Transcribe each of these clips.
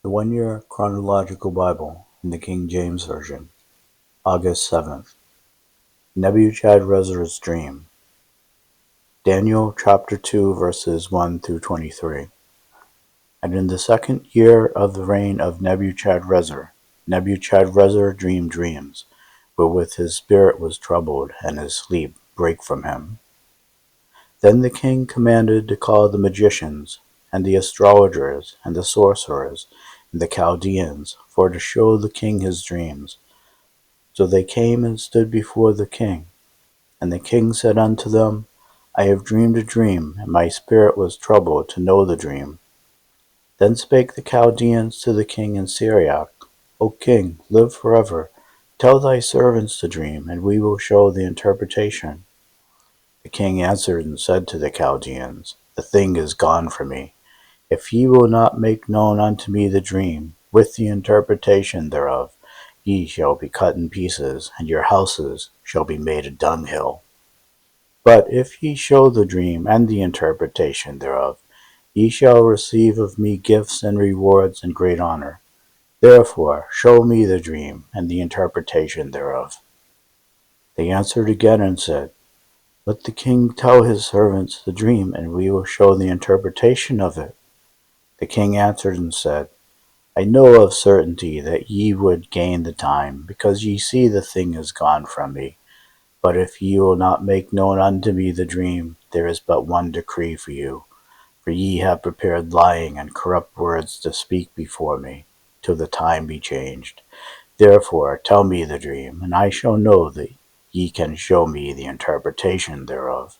The 1-Year Chronological Bible in the King James Version, August 7th. Nebuchadrezzar's Dream. Daniel chapter 2 verses 1 through 23. And in the 2nd year of the reign of Nebuchadrezzar, Nebuchadrezzar dreamed dreams, wherewith his spirit was troubled, and his sleep brake from him. Then the king commanded to call the magicians, and the astrologers, and the sorcerers, and the Chaldeans, for to show the king his dreams. So they came and stood before the king. And the king said unto them, I have dreamed a dream, and my spirit was troubled to know the dream. Then spake the Chaldeans to the king in Syriac, O king, live forever. Tell thy servants the dream, and we will show the interpretation. The king answered and said to the Chaldeans, The thing is gone from me. If ye will not make known unto me the dream, with the interpretation thereof, ye shall be cut in pieces, and your houses shall be made a dunghill. But if ye show the dream and the interpretation thereof, ye shall receive of me gifts and rewards and great honor. Therefore show me the dream and the interpretation thereof. They answered again and said, Let the king tell his servants the dream, and we will show the interpretation of it. The king answered and said, I know of certainty that ye would gain the time, because ye see the thing is gone from me. But if ye will not make known unto me the dream, there is but one decree for you. For ye have prepared lying and corrupt words to speak before me, till the time be changed. Therefore tell me the dream, and I shall know that ye can show me the interpretation thereof.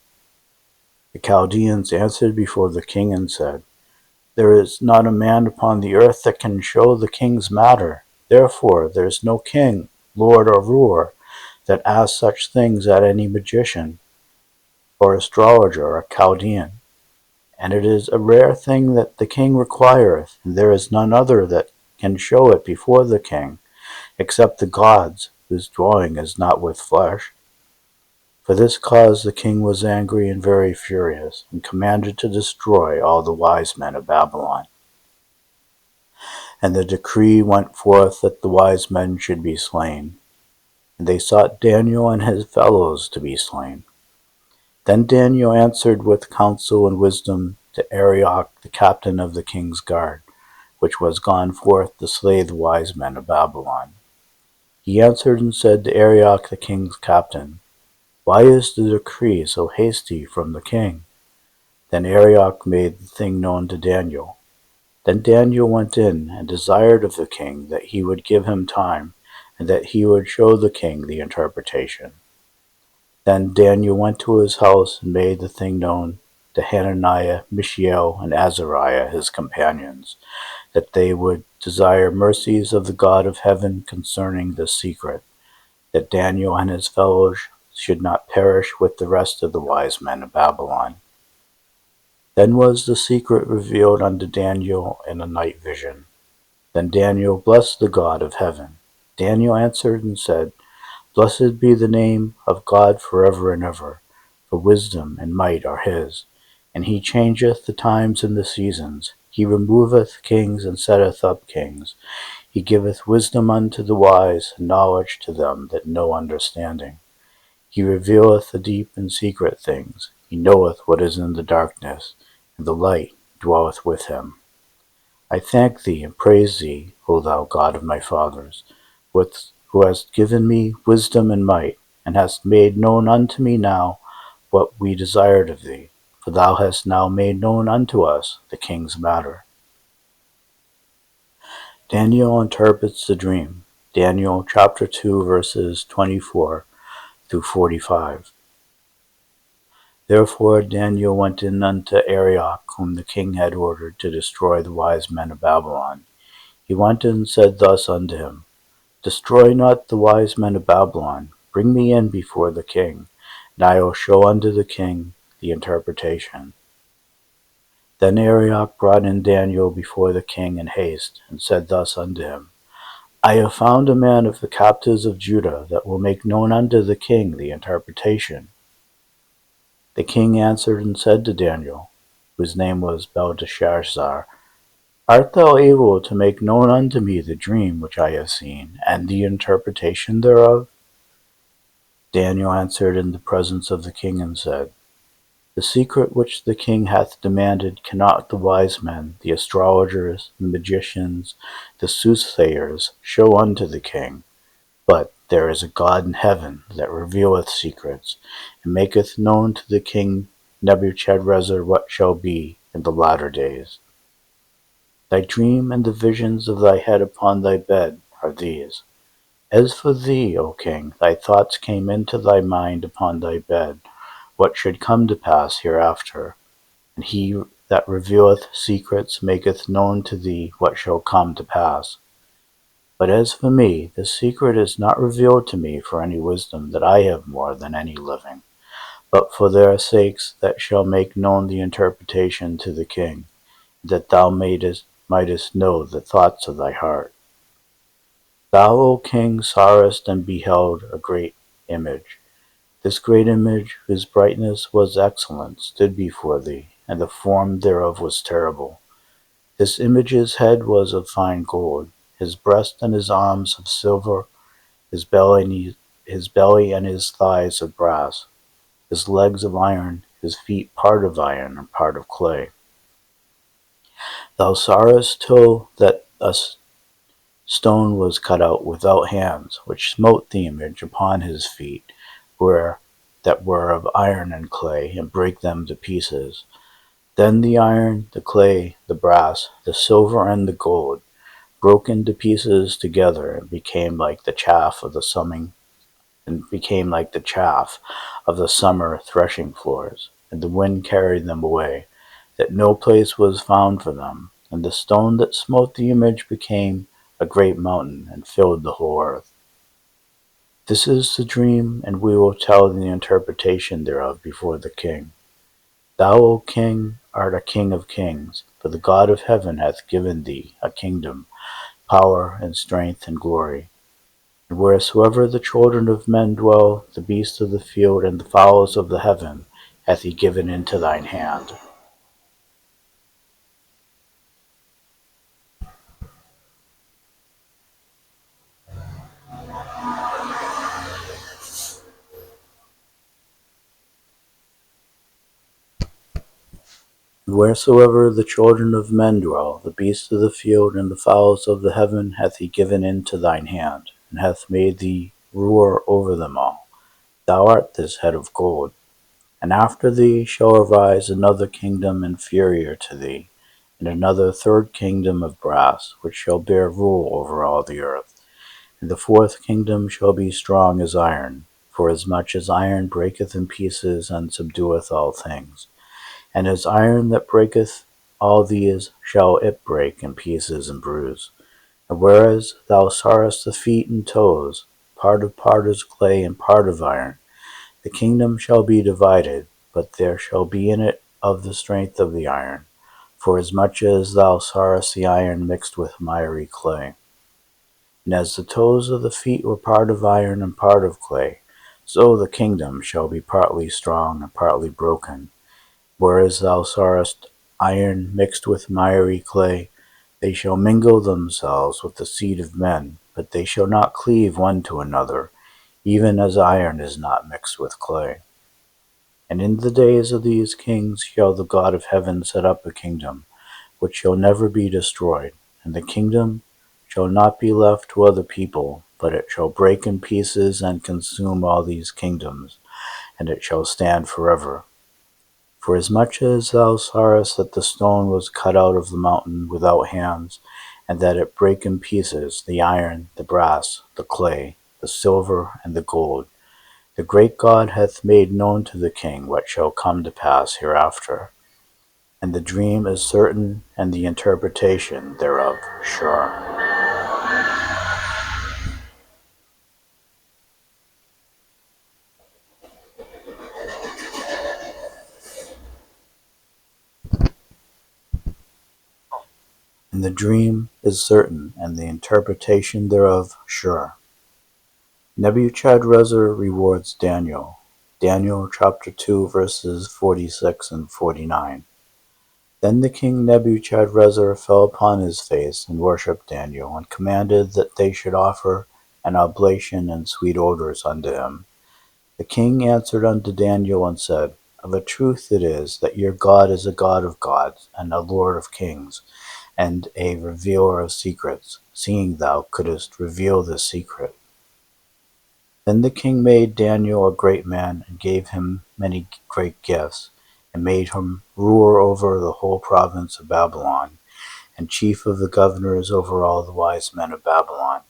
The Chaldeans answered before the king and said, There is not a man upon the earth that can show the king's matter. Therefore there is no king, lord, or ruler that asks such things at any magician, or astrologer, or Chaldean. And it is a rare thing that the king requireth, and there is none other that can show it before the king, except the gods, whose dwelling is not with flesh. For this cause the king was angry and very furious, and commanded to destroy all the wise men of Babylon. And the decree went forth that the wise men should be slain. And they sought Daniel and his fellows to be slain. Then Daniel answered with counsel and wisdom to Arioch the captain of the king's guard, which was gone forth to slay the wise men of Babylon. He answered and said to Arioch the king's captain, Why is the decree so hasty from the king? Then Arioch made the thing known to Daniel. Then Daniel went in and desired of the king that he would give him time, and that he would show the king the interpretation. Then Daniel went to his house and made the thing known to Hananiah, Mishael, and Azariah his companions, that they would desire mercies of the God of heaven concerning this secret, that Daniel and his fellows should not perish with the rest of the wise men of Babylon. Then was the secret revealed unto Daniel in a night vision. Then Daniel blessed the God of heaven. Daniel answered and said, Blessed be the name of God forever and ever, for wisdom and might are his. And he changeth the times and the seasons. He removeth kings and setteth up kings. He giveth wisdom unto the wise, and knowledge to them that know understanding. He revealeth the deep and secret things. He knoweth what is in the darkness, and the light dwelleth with him. I thank thee and praise thee, O thou God of my fathers, who hast given me wisdom and might, and hast made known unto me now what we desired of thee, for thou hast now made known unto us the king's matter. Daniel interprets the dream. Daniel chapter 2 verses 24 through 45. Therefore Daniel went in unto Arioch, whom the king had ordered to destroy the wise men of Babylon. He went and said thus unto him, Destroy not the wise men of Babylon. Bring me in before the king, and I will show unto the king the interpretation. Then Arioch brought in Daniel before the king in haste, and said thus unto him, I have found a man of the captives of Judah that will make known unto the king the interpretation. The king answered and said to Daniel, whose name was Belteshazzar, Art thou able to make known unto me the dream which I have seen, and the interpretation thereof? Daniel answered in the presence of the king and said, The secret which the king hath demanded cannot the wise men, the astrologers, the magicians, the soothsayers, show unto the king. But there is a God in heaven that revealeth secrets, and maketh known to the king Nebuchadrezzar what shall be in the latter days. Thy dream and the visions of thy head upon thy bed are these. As for thee, O king, thy thoughts came into thy mind upon thy bed, what should come to pass hereafter. And he that revealeth secrets maketh known to thee what shall come to pass. But as for me, this secret is not revealed to me for any wisdom that I have more than any living, but for their sakes that shall make known the interpretation to the king, that thou mightest know the thoughts of thy heart. Thou, O king, sawest and beheld a great image. This great image, whose brightness was excellent, stood before thee, and the form thereof was terrible. This image's head was of fine gold, his breast and his arms of silver, his belly and his thighs of brass, his legs of iron, his feet part of iron and part of clay. Thou sawest till that a stone was cut out without hands, which smote the image upon his feet, that were of iron and clay, and brake them to pieces. Then the iron, the clay, the brass, the silver, and the gold broke into pieces together, and became like the chaff of the summer threshing floors, and the wind carried them away, that no place was found for them. And the stone that smote the image became a great mountain, and filled the whole earth. This is the dream, and we will tell the interpretation thereof before the king. Thou, O king, art a king of kings, for the God of heaven hath given thee a kingdom, power, and strength, and glory. And wheresoever the children of men dwell, the beasts of the field and the fowls of the heaven hath he given into thine hand. And wheresoever the children of men dwell, the beasts of the field and the fowls of the heaven hath he given into thine hand, and hath made thee ruler over them all. Thou art this head of gold. And after thee shall arise another kingdom inferior to thee, and another third kingdom of brass, which shall bear rule over all the earth. And the fourth kingdom shall be strong as iron, forasmuch as iron breaketh in pieces and subdueth all things. And as iron that breaketh all these shall it break in pieces and bruise. And whereas thou sawest the feet and toes, part of potter's clay and part of iron, the kingdom shall be divided, but there shall be in it of the strength of the iron, forasmuch as thou sawest the iron mixed with miry clay. And as the toes of the feet were part of iron and part of clay, so the kingdom shall be partly strong and partly broken. Whereas thou sawest iron mixed with miry clay, they shall mingle themselves with the seed of men, but they shall not cleave one to another, even as iron is not mixed with clay. And in the days of these kings shall the God of heaven set up a kingdom, which shall never be destroyed, and the kingdom shall not be left to other people, but it shall break in pieces and consume all these kingdoms, and it shall stand forever. Forasmuch as thou sawest that the stone was cut out of the mountain without hands, and that it brake in pieces the iron, the brass, the clay, the silver, and the gold, the great God hath made known to the king what shall come to pass hereafter. And the dream is certain, and the interpretation thereof sure. And the dream is certain, and the interpretation thereof sure. Nebuchadrezzar rewards Daniel. Daniel chapter 2 verses 46 and 49. Then the king Nebuchadrezzar fell upon his face and worshipped Daniel, and commanded that they should offer an oblation and sweet odors unto him. The king answered unto Daniel and said, Of a truth it is that your God is a God of gods, and a Lord of kings, and a revealer of secrets, seeing thou couldst reveal this secret. Then the king made Daniel a great man, and gave him many great gifts, and made him ruler over the whole province of Babylon, and chief of the governors over all the wise men of Babylon.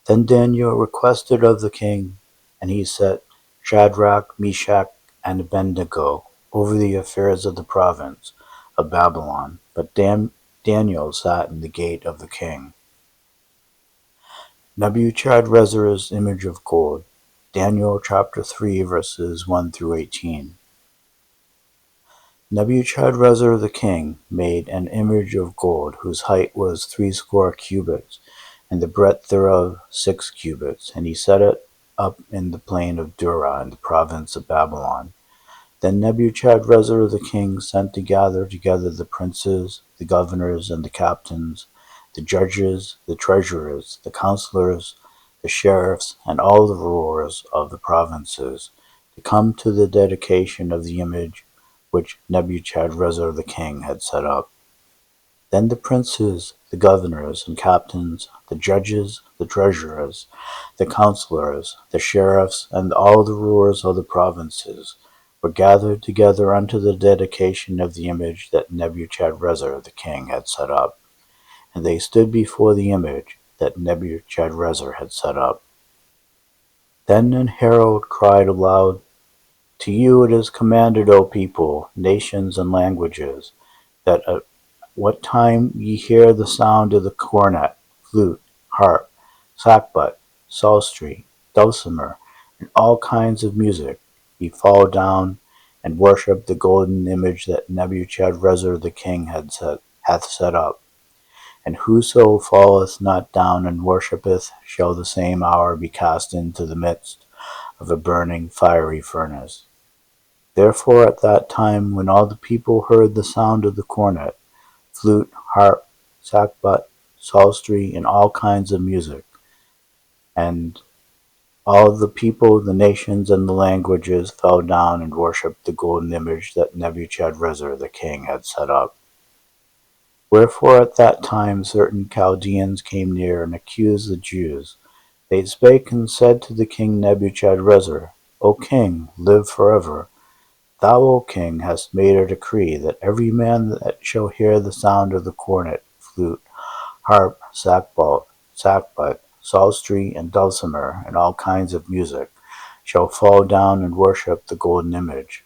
Then Daniel requested of the king, and he set Shadrach, Meshach, and Abednego over the affairs of the province of Babylon, but Daniel sat in the gate of the king. Nebuchadrezzar's image of gold. Daniel chapter 3 verses 1 through 18. Nebuchadrezzar the king made an image of gold, whose height was 60 cubits, and the breadth thereof 6 cubits, and he set it up in the plain of Dura in the province of Babylon. Then Nebuchadrezzar the king sent to gather together the princes, the governors, and the captains, the judges, the treasurers, the counselors, the sheriffs, and all the rulers of the provinces, to come to the dedication of the image which Nebuchadrezzar the king had set up. Then the princes, the governors and captains, the judges, the treasurers, the counselors, the sheriffs, and all the rulers of the provinces were gathered together unto the dedication of the image that Nebuchadrezzar the king had set up. And they stood before the image that Nebuchadrezzar had set up. Then an herald cried aloud, To you it is commanded, O people, nations, and languages, that at what time ye hear the sound of the cornet, flute, harp, sackbut, psaltery, dulcimer, and all kinds of music, ye fall down and worship the golden image that Nebuchadrezzar the king hath set up. And whoso falleth not down and worshippeth shall the same hour be cast into the midst of a burning fiery furnace. Therefore at that time, when all the people heard the sound of the cornet, flute, harp, sackbut, psaltery, and all kinds of music, and all the people, the nations, and the languages fell down and worshipped the golden image that Nebuchadrezzar the king had set up. Wherefore at that time certain Chaldeans came near and accused the Jews. They spake and said to the king Nebuchadrezzar, O king, live forever. Thou, O king, hast made a decree that every man that shall hear the sound of the cornet, flute, harp, sackbut, psaltery, and dulcimer, and all kinds of music, shall fall down and worship the golden image.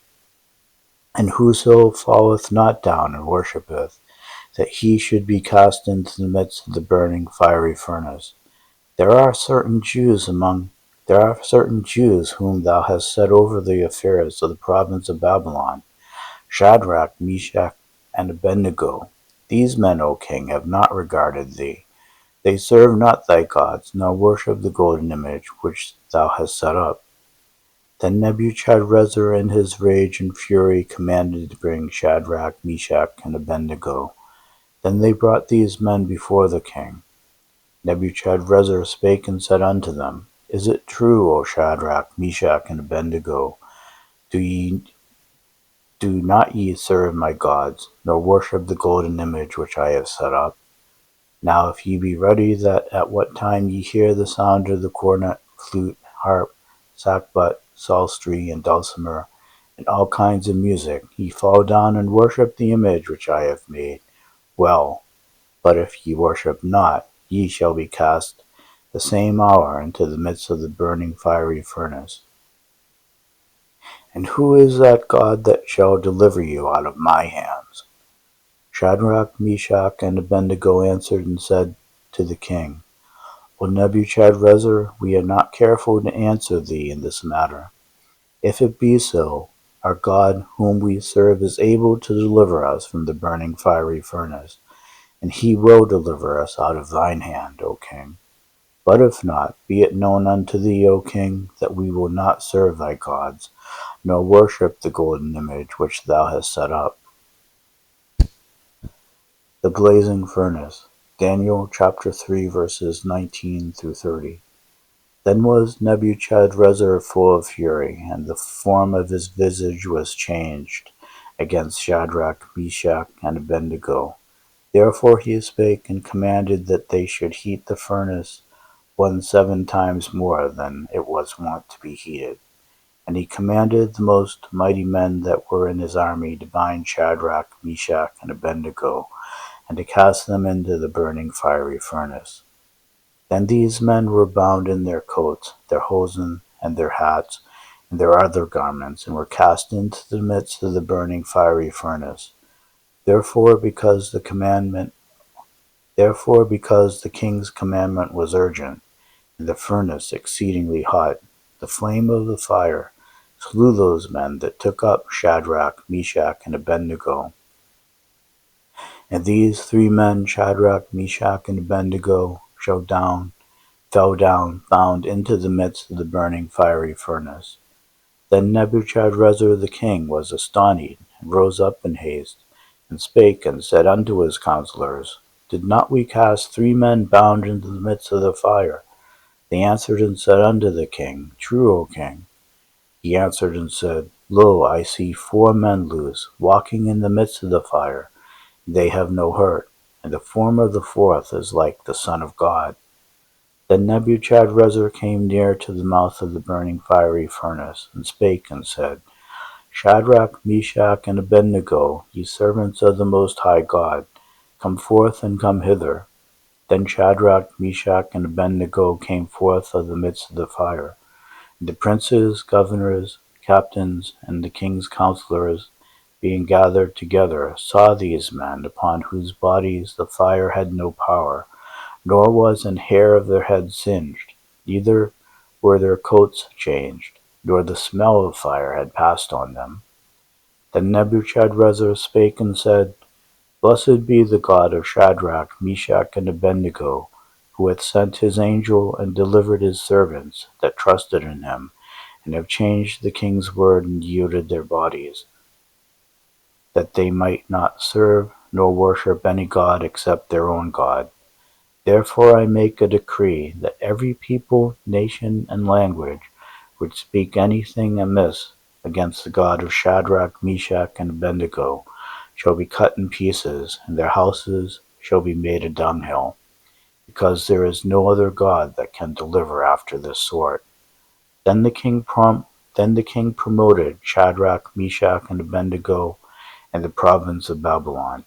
And whoso falleth not down and worshippeth, that he should be cast into the midst of the burning fiery furnace. There are certain Jews whom thou hast set over the affairs of the province of Babylon, Shadrach, Meshach, and Abednego. These men, O king, have not regarded thee. They serve not thy gods, nor worship the golden image which thou hast set up. Then Nebuchadrezzar in his rage and fury commanded to bring Shadrach, Meshach, and Abednego. Then they brought these men before the king. Nebuchadrezzar spake and said unto them, Is it true, O Shadrach, Meshach, and Abednego? Do not ye serve my gods, nor worship the golden image which I have set up? Now if ye be ready that at what time ye hear the sound of the cornet, flute, harp, sackbut, psaltery, and dulcimer, and all kinds of music, ye fall down and worship the image which I have made, well, but if ye worship not, ye shall be cast the same hour into the midst of the burning fiery furnace. And who is that God that shall deliver you out of my hands? Shadrach, Meshach, and Abednego answered and said to the king, O Nebuchadrezzar, we are not careful to answer thee in this matter. If it be so, our God whom we serve is able to deliver us from the burning fiery furnace, and he will deliver us out of thine hand, O king. But if not, be it known unto thee, O king, that we will not serve thy gods, nor worship the golden image which thou hast set up. The blazing furnace. Daniel chapter 3 verses 19 through 30. Then was Nebuchadrezzar full of fury, and the form of his visage was changed against Shadrach, Meshach, and Abednego. Therefore he spake and commanded that they should heat the furnace 7 times more than it was wont to be heated. And he commanded the most mighty men that were in his army to bind Shadrach, Meshach, and Abednego, and to cast them into the burning fiery furnace. Then these men were bound in their coats, their hosen, and their hats, and their other garments, and were cast into the midst of the burning fiery furnace. Therefore, because the king's commandment was urgent, and the furnace exceedingly hot, the flame of the fire slew those men that took up Shadrach, Meshach, and Abednego. And these 3 men, Shadrach, Meshach, and Abednego, fell down, bound into the midst of the burning fiery furnace. Then Nebuchadrezzar the king was astonished, and rose up in haste, and spake and said unto his counselors, Did not we cast 3 men bound into the midst of the fire? They answered and said unto the king, True, O king. He answered and said, Lo, I see 4 men loose, walking in the midst of the fire. They have no hurt, and the form of the 4th is like the Son of God. Then Nebuchadrezzar came near to the mouth of the burning fiery furnace, and spake and said, Shadrach, Meshach, and Abednego, ye servants of the Most High God, come forth and come hither. Then Shadrach, Meshach, and Abednego came forth of the midst of the fire. And the princes, governors, captains, and the king's counselors, being gathered together, saw these men, upon whose bodies the fire had no power, nor was an hair of their head singed, neither were their coats changed, nor the smell of fire had passed on them. Then Nebuchadrezzar spake and said, Blessed be the God of Shadrach, Meshach, and Abednego, who hath sent his angel and delivered his servants that trusted in him, and have changed the king's word and yielded their bodies, that they might not serve nor worship any god except their own God. Therefore I make a decree that every people, nation, and language which speak anything amiss against the God of Shadrach, Meshach, and Abednego shall be cut in pieces, and their houses shall be made a dunghill, because there is no other God that can deliver after this sort. Then the king promoted Shadrach, Meshach, and Abednego in the province of Babylon.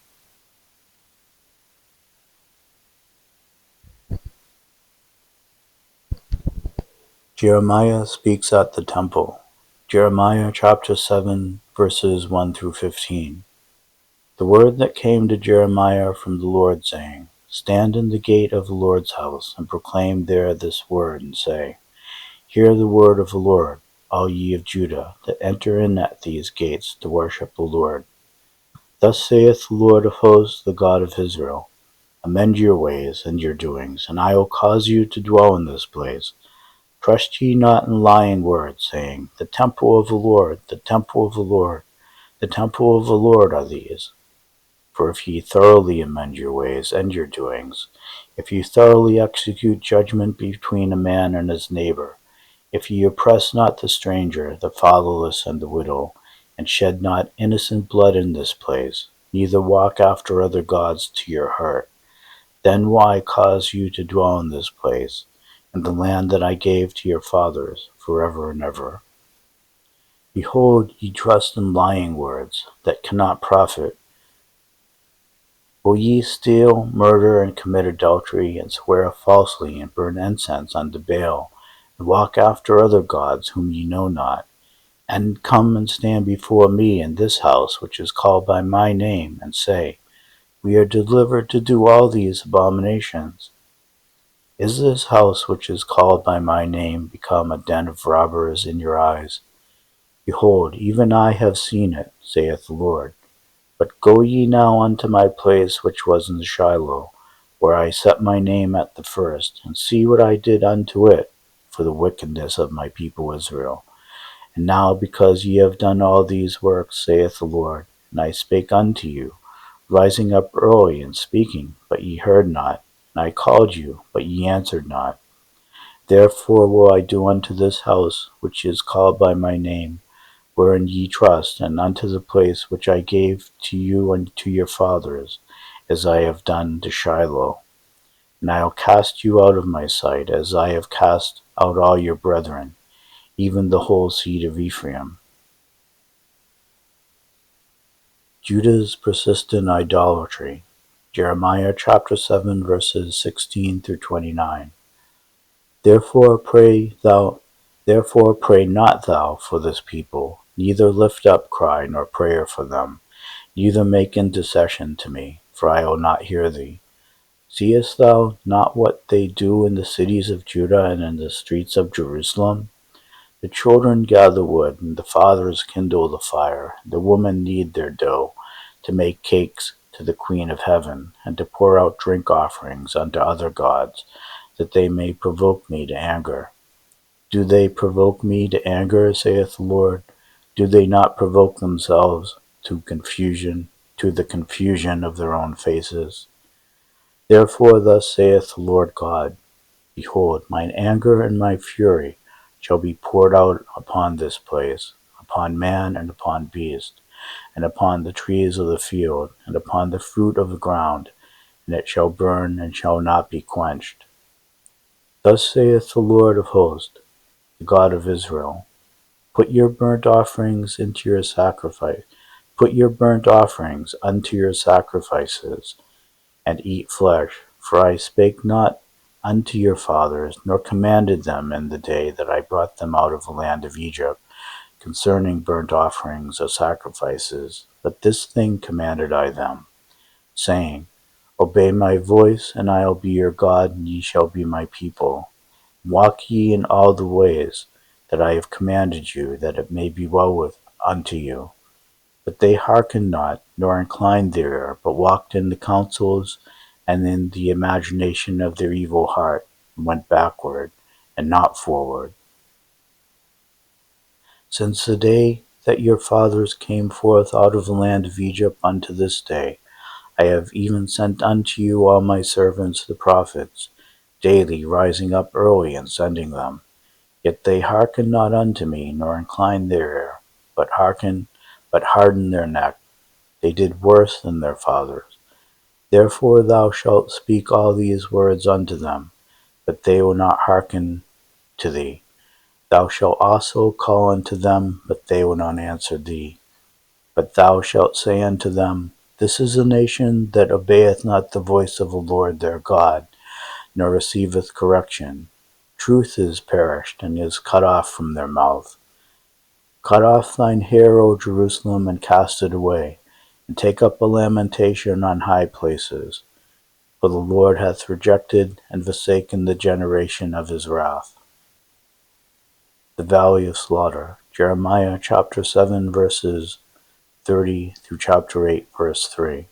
Jeremiah speaks at the temple. Jeremiah chapter 7 verses 1 through 15. The word that came to Jeremiah from the Lord, saying, Stand in the gate of the Lord's house, and proclaim there this word, and say, Hear the word of the Lord, all ye of Judah, that enter in at these gates to worship the Lord. Thus saith the Lord of hosts, the God of Israel, Amend your ways and your doings, and I will cause you to dwell in this place. Trust ye not in lying words, saying, The temple of the Lord, the temple of the Lord, the temple of the Lord are these. For if ye thoroughly amend your ways and your doings, if ye thoroughly execute judgment between a man and his neighbor, if ye oppress not the stranger, the fatherless, and the widow, and shed not innocent blood in this place, neither walk after other gods to your heart, then will I cause you to dwell in this place, in the land that I gave to your fathers, forever and ever. Behold, ye trust in lying words, that cannot profit. Will ye steal, murder, and commit adultery, and swear falsely, and burn incense unto Baal, and walk after other gods whom ye know not, and come and stand before me in this house which is called by my name, and say, We are delivered to do all these abominations? Is this house which is called by my name become a den of robbers in your eyes? Behold, even I have seen it, saith the Lord. But go ye now unto my place which was in Shiloh, where I set my name at the first, and see what I did unto it for the wickedness of my people Israel. And now because ye have done all these works, saith the Lord, and I spake unto you, rising up early and speaking, but ye heard not, and I called you, but ye answered not. Therefore will I do unto this house which is called by my name, wherein ye trust, and unto the place which I gave to you and to your fathers, as I have done to Shiloh. And I'll cast you out of my sight, as I have cast out all your brethren, even the whole seed of Ephraim. Judah's persistent idolatry. Jeremiah chapter 7 verses 16 through 29. Therefore pray not thou for this people, neither lift up cry nor prayer for them, neither make intercession to me, for I will not hear thee. Seest thou not what they do in the cities of Judah and in the streets of Jerusalem? The children gather wood, and the fathers kindle the fire. The women knead their dough, to make cakes to the Queen of Heaven, and to pour out drink offerings unto other gods, that they may provoke me to anger. Do they provoke me to anger, saith the Lord? Do they not provoke themselves to the confusion of their own faces? Therefore thus saith the Lord God, Behold, mine anger and my fury shall be poured out upon this place, upon man and upon beast, and upon the trees of the field, and upon the fruit of the ground, and it shall burn and shall not be quenched. Thus saith the Lord of hosts, the God of Israel, Put your burnt offerings into your sacrifice, put your burnt offerings unto your sacrifices, and eat flesh, for I spake not unto your fathers, nor commanded them in the day that I brought them out of the land of Egypt, concerning burnt offerings or sacrifices, but this thing commanded I them, saying, Obey my voice, and I will be your God, and ye shall be my people. Walk ye in all the ways that I have commanded you, that it may be well unto you. But they hearkened not, nor inclined their ear, but walked in the counsels and in the imagination of their evil heart, and went backward, and not forward. Since the day that your fathers came forth out of the land of Egypt unto this day, I have even sent unto you all my servants the prophets, daily rising up early and sending them. Yet they hearken not unto me, nor incline their ear, but harden their neck. They did worse than their fathers. Therefore thou shalt speak all these words unto them, but they will not hearken to thee. Thou shalt also call unto them, but they will not answer thee. But thou shalt say unto them, This is a nation that obeyeth not the voice of the Lord their God, nor receiveth correction. Truth is perished, and is cut off from their mouth. Cut off thine hair, O Jerusalem, and cast it away, and take up a lamentation on high places. For the Lord hath rejected and forsaken the generation of his wrath. The Valley of Slaughter. Jeremiah chapter 7 verses 30 through chapter 8 verse 3.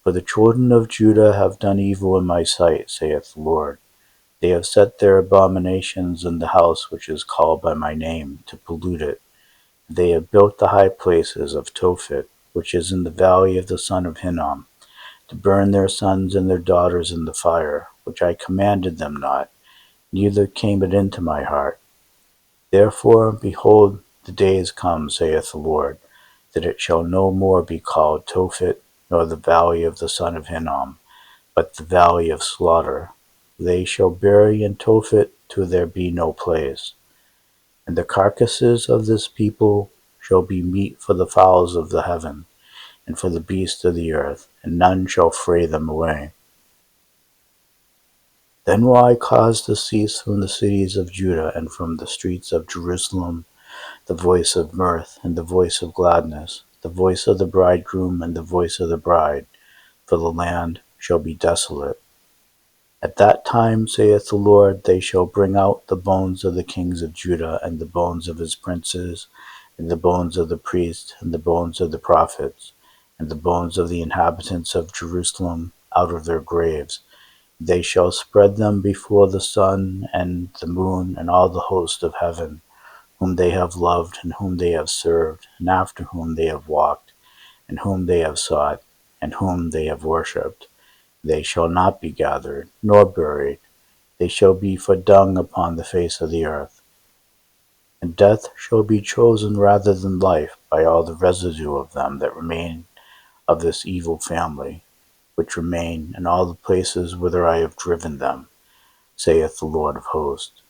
For the children of Judah have done evil in my sight, saith the Lord. They have set their abominations in the house which is called by my name, to pollute it. They have built the high places of Tophet, which is in the valley of the son of Hinnom, to burn their sons and their daughters in the fire, which I commanded them not, neither came it into my heart. Therefore, behold, the days come, saith the Lord, that it shall no more be called Tophet, nor the valley of the son of Hinnom, but the valley of slaughter. They shall bury in Tophet till there be no place. And the carcasses of this people shall be meat for the fowls of the heaven, and for the beasts of the earth, and none shall fray them away. Then will I cause to cease from the cities of Judah and from the streets of Jerusalem the voice of mirth and the voice of gladness, the voice of the bridegroom and the voice of the bride, for the land shall be desolate. At that time, saith the Lord, they shall bring out the bones of the kings of Judah, and the bones of his princes, and the bones of the priests, and the bones of the prophets, and the bones of the inhabitants of Jerusalem out of their graves. They shall spread them before the sun and the moon and all the host of heaven, whom they have loved, and whom they have served, and after whom they have walked, and whom they have sought. and whom they have worshipped. They shall not be gathered, nor buried. They shall be for dung upon the face of the earth. And death shall be chosen rather than life by all the residue of them that remain of this evil family, which remain in all the places whither I have driven them, saith the Lord of hosts.